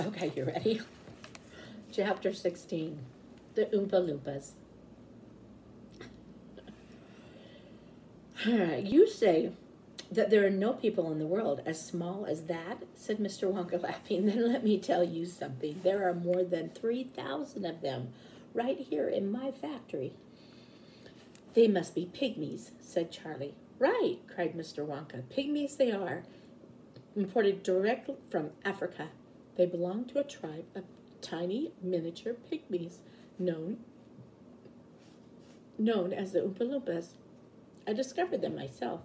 Okay, you ready? Chapter 16, The Oompa Loompas. You say that there are no people in the world as small as that, said Mr. Wonka, laughing. Then let me tell you something. There are more than 3,000 of them right here in my factory. They must be pygmies, said Charlie. Right, cried Mr. Wonka. Pygmies they are, imported direct from Africa. They belong to a tribe of tiny miniature pygmies known as the Oompa Loompas. I discovered them myself.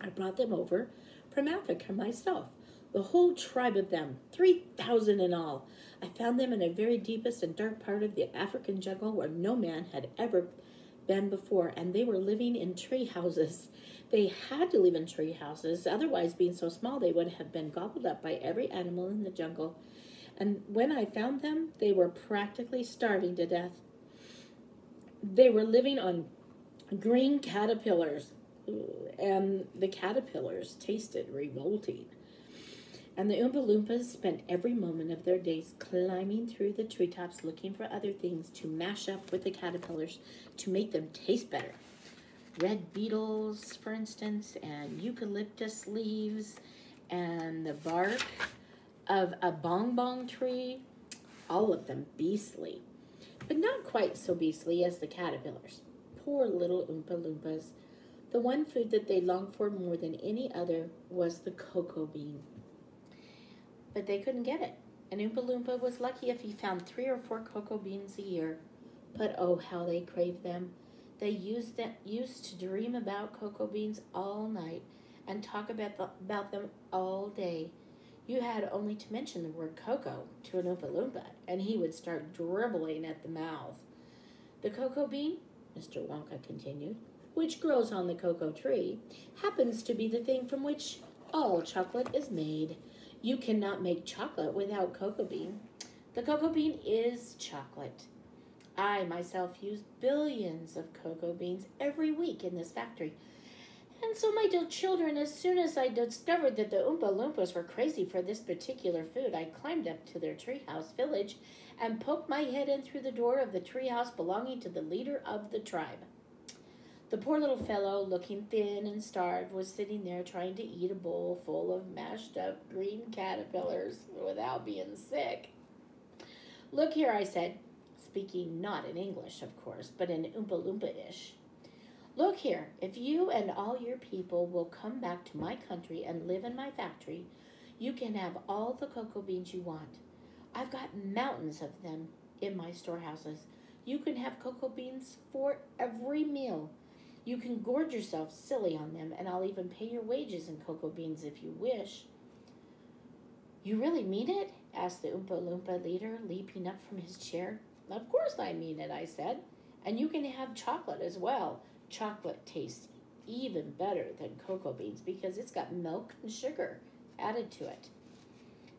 I brought them over from Africa myself. The whole tribe of them, 3,000 in all. I found them in a very deepest and dark part of the African jungle where no man had ever been before, and they were living in tree houses. They had to live in tree houses, otherwise, being so small, they would have been gobbled up by every animal in the jungle. And when I found them, they were practically starving to death. They were living on green caterpillars, and the caterpillars tasted revolting. And the Oompa Loompas spent every moment of their days climbing through the treetops looking for other things to mash up with the caterpillars to make them taste better. Red beetles, for instance, and eucalyptus leaves, and the bark of a bong tree, all of them beastly, but not quite so beastly as the caterpillars. Poor little Oompa Loompas. The one food that they longed for more than any other was the cocoa bean. But they couldn't get it. An Oompa Loompa was lucky if he found 3 or 4 cocoa beans a year. But oh, how they craved them. They used to dream about cocoa beans all night and talk about them all day. You had only to mention the word cocoa to an Oompa Loompa, and he would start dribbling at the mouth. The cocoa bean, Mr. Wonka continued, which grows on the cocoa tree, happens to be the thing from which all chocolate is made. You cannot make chocolate without cocoa bean. The cocoa bean is chocolate. I myself use billions of cocoa beans every week in this factory. And so, my dear children, as soon as I discovered that the Oompa Loompas were crazy for this particular food, I climbed up to their treehouse village and poked my head in through the door of the treehouse belonging to the leader of the tribe. The poor little fellow, looking thin and starved, was sitting there trying to eat a bowl full of mashed up green caterpillars without being sick. Look here, I said, speaking not in English, of course, but in Oompa Loompa-ish. Look here, if you and all your people will come back to my country and live in my factory, you can have all the cocoa beans you want. I've got mountains of them in my storehouses. You can have cocoa beans for every meal. You can gorge yourself silly on them, and I'll even pay your wages in cocoa beans if you wish. You really mean it? Asked the Oompa Loompa leader, leaping up from his chair. Of course I mean it, I said. And you can have chocolate as well. Chocolate tastes even better than cocoa beans because it's got milk and sugar added to it.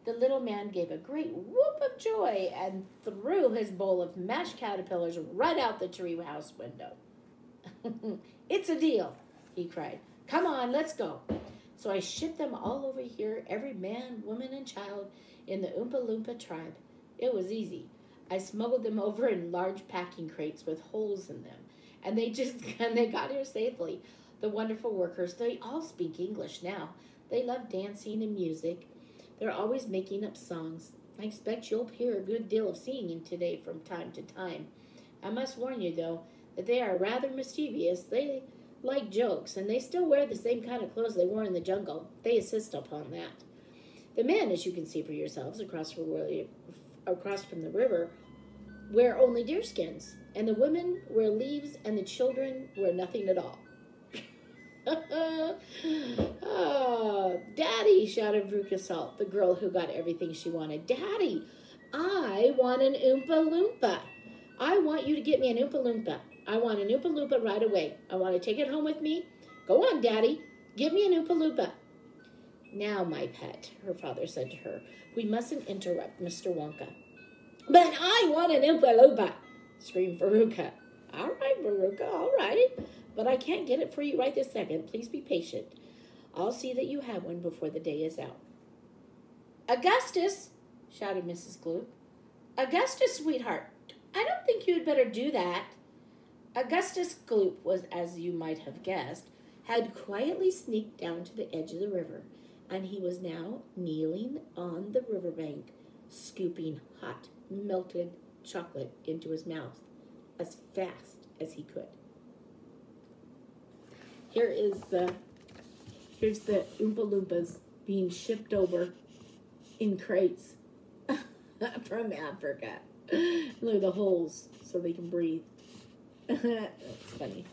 The little man gave a great whoop of joy and threw his bowl of mashed caterpillars right out the treehouse window. It's a deal, he cried. Come on, let's go. So I shipped them all over here, every man, woman, and child in the Oompa Loompa tribe. It was easy. I smuggled them over in large packing crates with holes in them, and they got here safely. The wonderful workers, they all speak English now. They love dancing and music. They're always making up songs. I expect you'll hear a good deal of singing today from time to time. I must warn you, though, that they are rather mischievous. They like jokes, and they still wear the same kind of clothes they wore in the jungle. They insist upon that. The men, as you can see for yourselves, across from the river, wear only deerskins, and the women wear leaves, and the children wear nothing at all. Oh, Daddy, shouted Veruca Salt, the girl who got everything she wanted. Daddy, I want an Oompa Loompa. I want you to get me an Oompa Loompa. I want an Oompa Loompa right away. I want to take it home with me. Go on, Daddy. Give me an Oompa Loompa. Now, my pet, her father said to her, we mustn't interrupt Mr. Wonka. But I want an Oompa Loompa, screamed Veruca. All right, Veruca, all right. But I can't get it for you right this second. Please be patient. I'll see that you have one before the day is out. Augustus, shouted Mrs. Gloop. Augustus, sweetheart, I don't think you had better do that. Augustus Gloop was, as you might have guessed, had quietly sneaked down to the edge of the river, and he was now kneeling on the riverbank, scooping hot, melted chocolate into his mouth as fast as he could. Here's the Oompa Loompas being shipped over in crates from Africa. Look at the holes so they can breathe. That's funny.